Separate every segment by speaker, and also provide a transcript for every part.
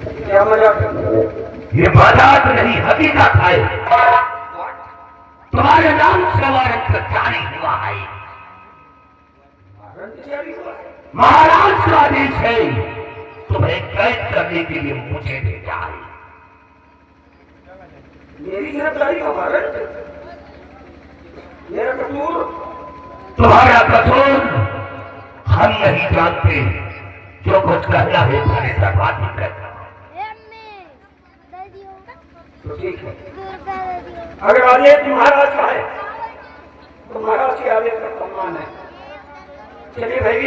Speaker 1: क्या मजाक?
Speaker 2: ये मजाक नहीं, हकीकत है। तुम्हारे नाम से वारंट जारी हुआ है। महाराज का आदेश है, तुम्हें कैद करने के लिए मुझे भेजा है।
Speaker 1: मेरी गिरफ्तारी का वारंट? मेरा कसूर?
Speaker 2: तुम्हारा कसूर हम नहीं जानते। जो कुछ कहना है थाने तक बात नहीं करना।
Speaker 1: तो ठीक है, अगर आदेश महाराज का है तो महाराज के आदेश का सम्मान है। चलिए भाई,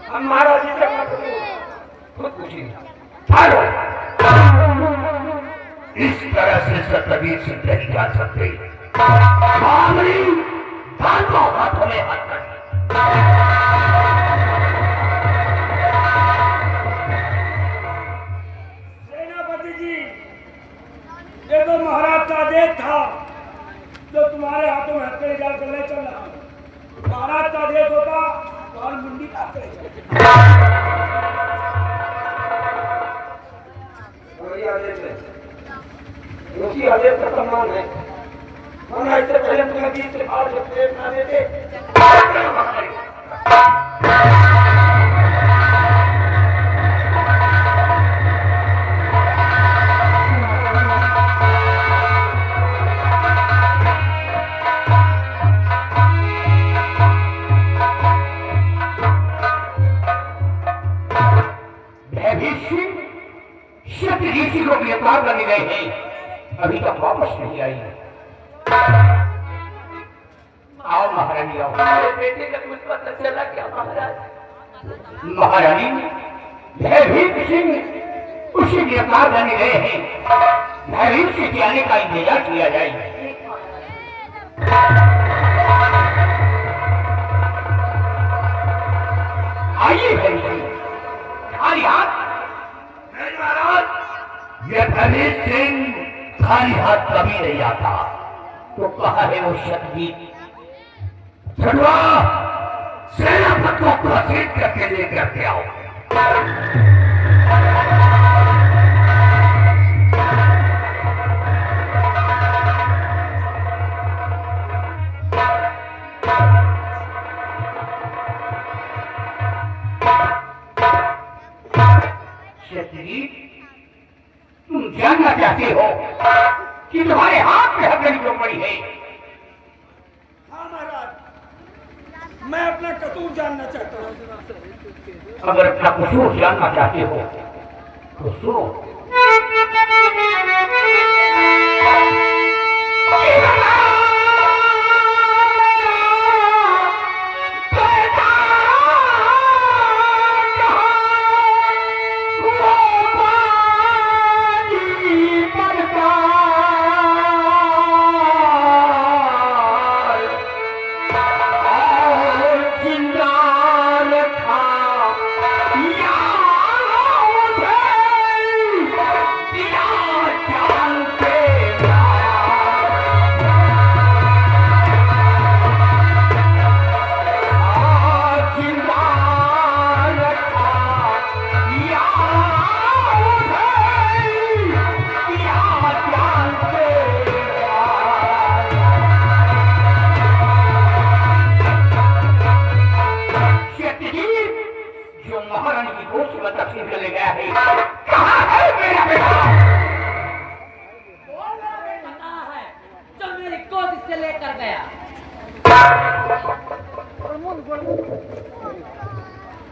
Speaker 1: हम महाराज जी से अपना कसूर खुद पूछेंगे।
Speaker 2: इस तरह से सतबीर से नहीं जा सकते। मामली हाथों हाथों में हाथ कर।
Speaker 1: सेनापति जी, ये तो महाराज का आदेश था जो तुम्हारे हाथों में हथकड़ी डालकर ले चल रहा हूं। महाराज का आदेश होता तो और मुंडी काटते वही आदेश है, उसी आदेश का सम्मान है। हम ऐसे पहले तुम्हें 20 से 8 प्लेट ना देते।
Speaker 2: ऋषि को गिरफ्तार करने गए हैं, अभी तक वापस नहीं आई। आओ महारानी, आओ।
Speaker 3: मेरे बेटे का कुछ पता चला क्या महाराज?
Speaker 2: महारानी, भयभीत सिंह उसे गिरफ्तार करने गए हैं। भयभीत सिंह के आने का इंतजार किया जाए। आइए भयभीत सिंह, खाली हाथ। ये भयभीत सिंह खाली हाथ कभी नहीं आता। तो कहा है वो शक्ति छठवा सेनापति को प्रसिद्ध करके लेकर के आओ। शक्ति, तुम जानना चाहते हो कि तुम्हारे हाथ में हथकड़ी क्यों पड़ी है?
Speaker 1: हाँ महाराज, मैं अपना कसूर जानना चाहता हूँ।
Speaker 2: अगर अपना कसूर जानना चाहते हो तो सुनो।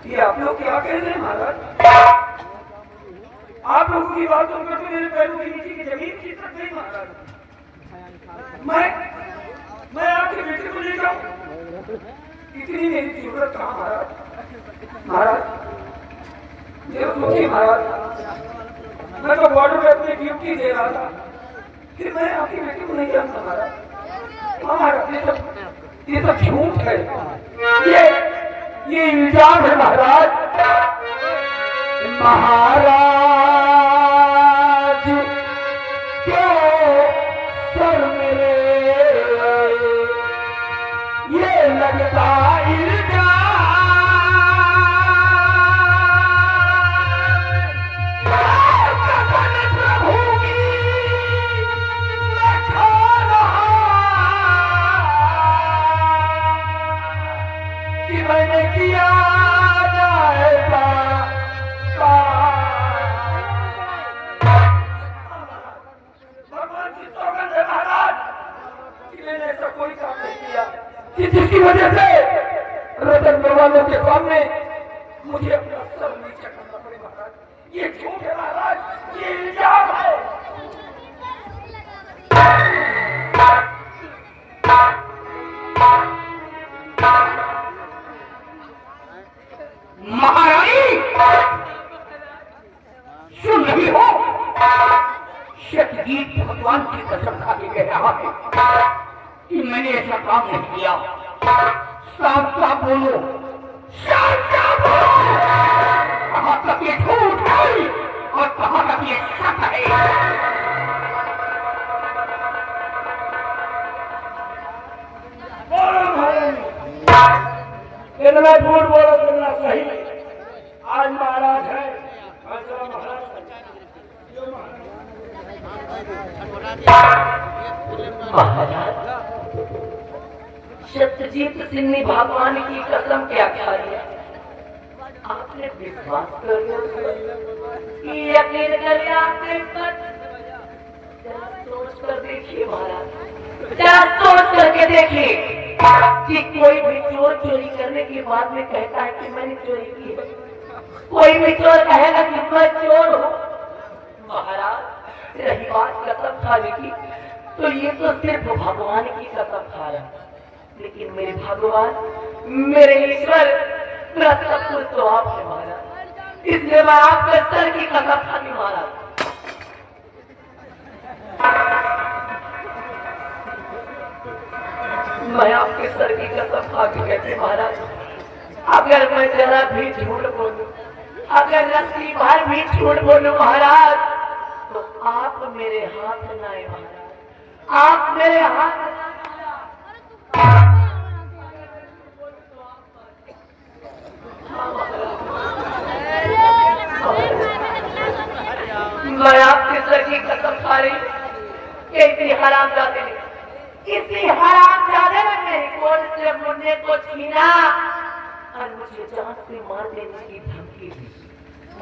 Speaker 1: ये आप लोग क्या कह रहे हैं महाराज? आप लोगों की बात सुनकर तो मेरे पैरों के नीचे की जमीन खिसक गई महाराज। मैं आपके बेटे को ले जाऊं, इतनी मेरी जरूरत कहाँ महाराज? महाराज ये सोचिए महाराज, मैं तो बॉर्डर पे अपनी ड्यूटी दे रहा था, फिर मैं आपके बेटे को नहीं जानता महाराज। महाराज ये सब झूठ है, ये इल्जाम है महाराज। महाराज क्यों सर मेरे ये लगता इल्जाम। वजह से रतन वालों के सामने मुझे अपना सर नीचे करना पड़े महाराज। ये झूठ है महाराज, ये इल्जाम है।
Speaker 2: महारानी सुन रही हो? सतजीत भगवान की कसम खा के कह रहा है कि मैंने ऐसा काम नहीं किया। साफ साफ बोलो, साफ साफ बोलो, कहां तक ये झूठ है और कहां तक ये सच है?
Speaker 1: कितना झूठ बोलो कितना सही। आज महाराज है,
Speaker 3: महाराज सत्यजीत सिंह ने भगवान की कसम क्या खा लिया? आपने विश्वास कर लिया, यकीन कर लिया आपने इस पर? जरा सोच कर देखिए महाराज, जरा सोच करके देखिए कि कोई भी चोर चोरी करने के बाद में कहता है कि मैंने चोरी की है। कोई भी चोर कहेगा कि मैं चोर हूँ। महाराज रही बात कसम खाने की, तो ये तो सिर्फ भगवान की कसम खा रहा है, लेकिन मेरे भगवान, मेरे ईश्वर, मेरा सब कुछ तो आप है महाराज, इसलिए मैं आपके सर की कसम खाती महाराज। मैं आपके सर की कसम खा के कहते महाराज, अगर मैं जरा भी झूठ बोलूं, अगर रस्सी भर भी झूठ बोलूं महाराज, तो आप मेरे हाथ न आए महाराज, आप मेरे हाथ न आए। मैं आपके सर की कसम खा रही हूं कि इसी हरामजादे ने, इसी हरामजादे ने मेरी गोद से मुन्ने को छीना और मुझे जान से मार देने की धमकी दी।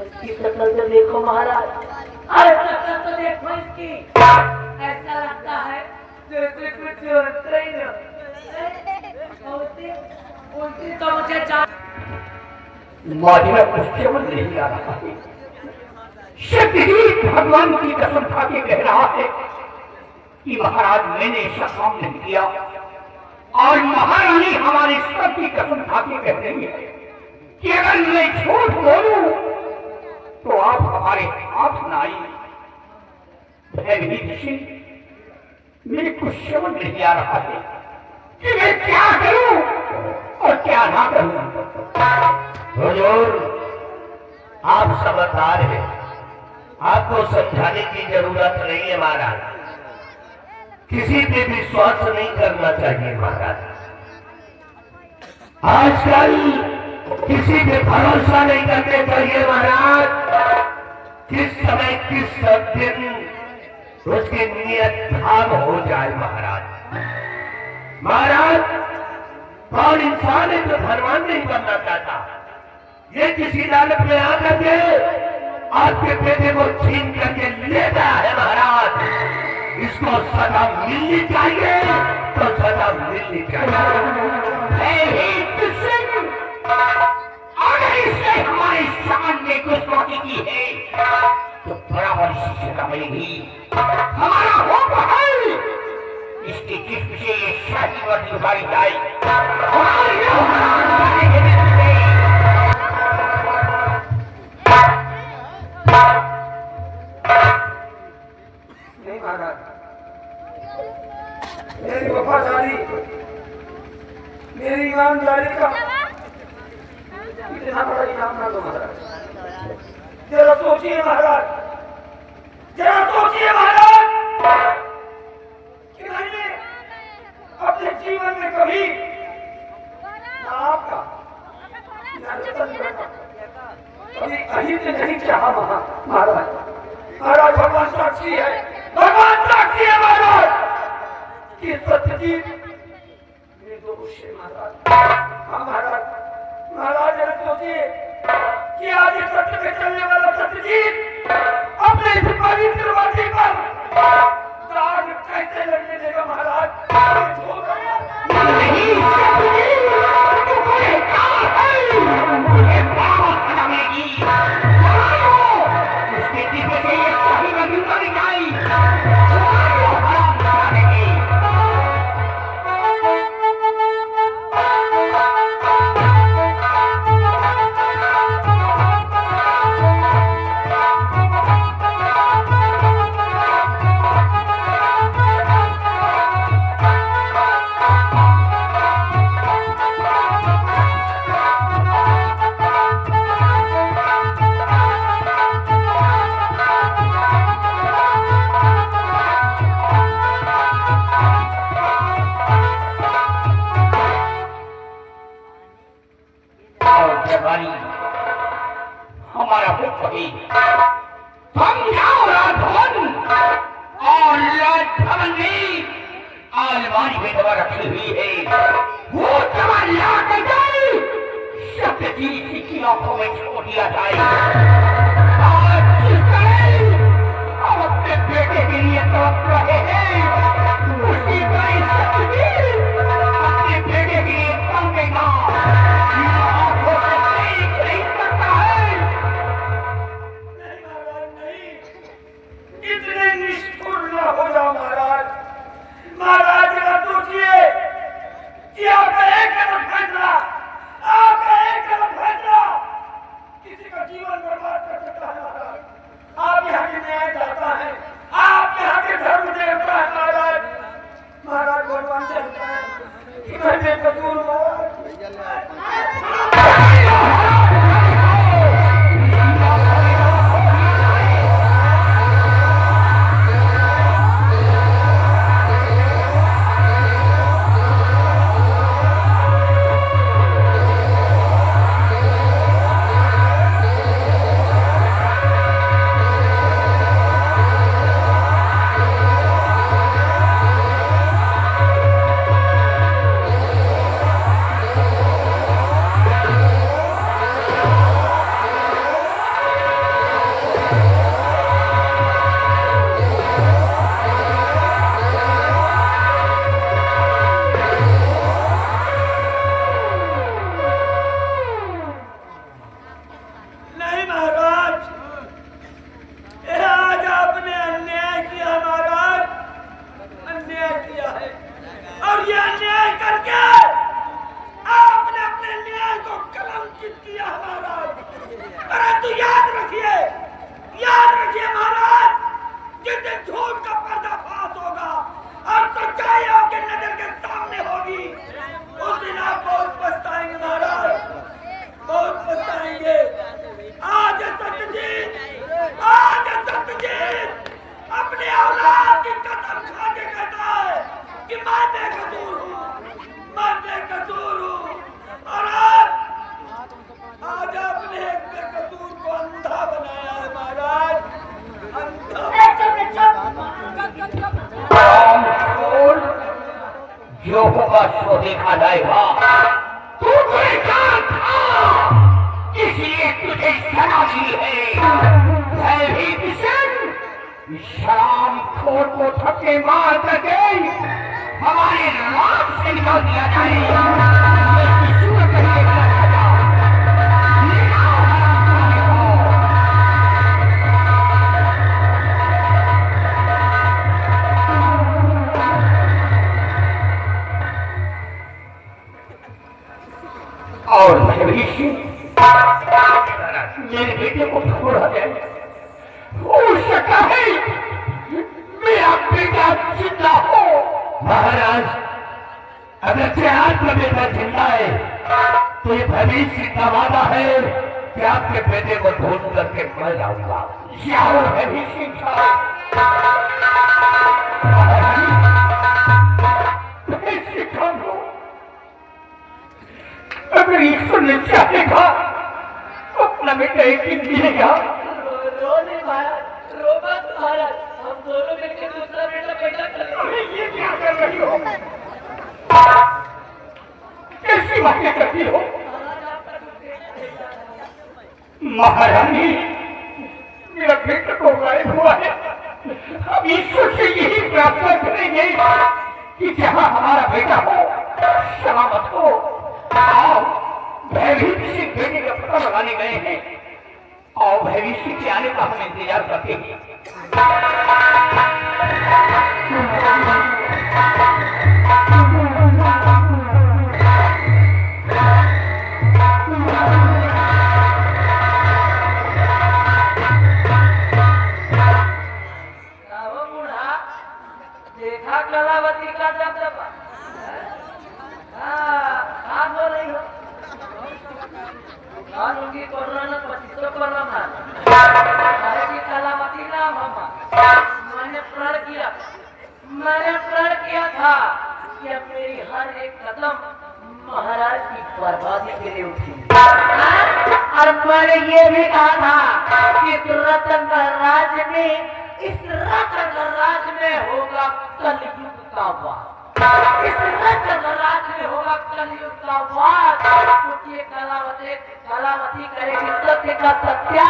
Speaker 3: इसकी शक्ल तो देखो महाराज, अरे शक्ल तो देखो इसकी, ऐसा लगता है जैसे कुछ होता ही ना। उल्टी तो मुझे जान
Speaker 2: माधुर्य उसके मन नहीं आ रहा है। सतजीत भगवान की कसम खा के कह रहा है कि महाराज मैंने ऐसा काम नहीं किया, और महारानी हमारे सब की कसम खा के कह रही है कि अगर मैं झूठ बोलूं तो आप हमारे हाथ न आई। भयभीत ऋषि, मेरे कुछ समझ नहीं आ रहा है कि मैं क्या करूं और क्या ना करूं। हुजूर, आप समझदार हैं, आपको समझाने की जरूरत नहीं है महाराज। किसी पे विश्वास नहीं करना चाहिए महाराज। आजकल किसी पे भरोसा नहीं करने चाहिए महाराज। किस समय किस दिन उसकी नियत खराब हो जाए महाराज। महाराज, कौन इंसान है जो धनवान नहीं बनना चाहता? ये किसी लालच में आकर के आपके बेटे को छीन करके लेता है महाराज। इसको सजा मिलनी चाहिए तो सजा मिलनी चाहिए। अगर इसने हमारी शान में घुसपैठी की है तो बराबर शिक्षा मिलेगी। हमारा हुक्म है इसकी जिस्म से ये शाही वर्दी उतारी जाए।
Speaker 1: नहीं महाराज, मेरी वफादारी, मेरी ईमानदारी का इतना बड़ा इनाम ना दो महाराज। जरा सोचिए महाराज, जरा सोचिए महाराज कि मैंने अपने जीवन में कभी ना आपका ना रतन का कभी अहित नहीं चाहा महाराज। महाराज भगवान साक्षी है, भगवान साक्षी है महाराज कि सत्यजीत निर्दोष है महाराज। हाँ महाराज, महाराज जरा सोचिए कि आज इस सत्य पे चलने वाला सत्यजीत अपने इस पवित्र वर्दी पर दाग कैसे लगने देगा महाराज?
Speaker 2: नहीं, कही। समझाओ राघवन। और राघवन ने अलमारी में दवा रखी हुई है, वो दवा ला कर गई सत्यजीत की आंखों में छोड़ दिया जाए। आज जिस तरह हम अपने बेटे के लिए तड़प रहे हैं, उसी तरह सत्यजीत अपने बेटे के लिए तड़पेगा। आंखों से नहीं करता है।
Speaker 1: नहीं महाराज नहीं, इतने निष्ठुर न हो जाओ महाराज। महाराज जरा सोचिए कि आपका एक गलत फैसला, आपका एक गलत फैसला किसी का जीवन बर्बाद कर सकता है महाराज। आप यहाँ के न्याय दाता हैं, आप यहाँ के धर्म देवता हैं महाराज। महाराज भगवान से बताएं कि मैं बेकसूर हूँ।
Speaker 2: जो होगा सो देखा जाएगा। तू देखा था, इसलिए तुझे सजा दी है। शाम खोर को थप्पे मार करके हमारे राज से निकाल दिया जाए। और भविष्य मेरे बेटे को छोड़ा जाए, हो सकता है मेरा बेटा जिंदा हो। महाराज, अगर से आपका बेटा जिंदा है तो ये भविष्य का वादा है कि आपके बेटे को ढूंढ करके मैं जाऊंगा। जाओ भविष्य अगर ईश्वर ने चाहेगा अपना बेटा एक दिन मिलेगा।
Speaker 3: रोने महाराज, रो मत महाराज, हम दोनों मिलकर दूसरा बेटा पैदा करेंगे।
Speaker 1: ये क्या कर रही हो? कैसी बातें करती हो महारानी? मेरा बेटा तो गायब हुआ है। हम ईश्वर से यही प्रार्थना करेंगे कि जहाँ हमारा बेटा हो सलामत हो। आओ, भयभीत बेटे का पता लगाने गए हैं और भविष्य के आने का हम इंतजार करते हैं।
Speaker 3: देखा कलावती का दबदबा। कोरोना 25 कोरोना कलावती नाम मैंने प्रण किया था कि अब मेरी हर एक कदम महाराज की बर्बादी के लिए उठी। और मैंने ये भी कहा था कि इस रतन राज्य में होगा कलयुग का वास। इस रतन राज्य में होगा कलयुग का वास, क्योंकि ये कलावती करेगी सत्य का सत्या।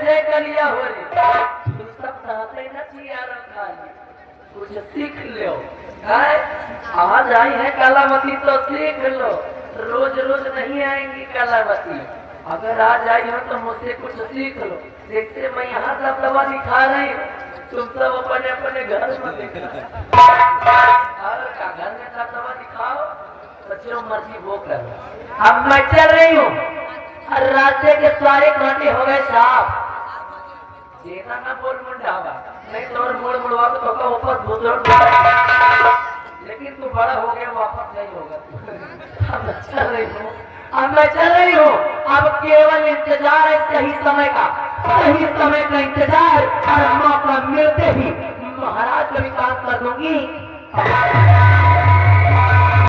Speaker 3: देख लिया हो रे, तुम सब चाहते न चिया रखा कुछ सीख लो। आज आई है कलावती तो सीख लो, रोज रोज नहीं आएंगी कलावती। अगर आज आई हो तो मुझसे कुछ सीख लो। जैसे मैं यहाँ दबदबा दिखा रही हूँ, तुम सब अपने अपने घर में दिखा। और का घर में दबदबा दिखाओ तो जो मर्जी वो करो। अब मैं चल रही हूँ, रास्ते के सारे कांटे हो गए साफ। जेना ना बोल मुंडावा, नहीं तो और मोड़ मुड़वा तो ऊपर भूतोड़। लेकिन तू बड़ा हो गया, वापस नहीं होगा। अब मैं चल रही हूँ। अब केवल इंतजार है सही समय का इंतजार।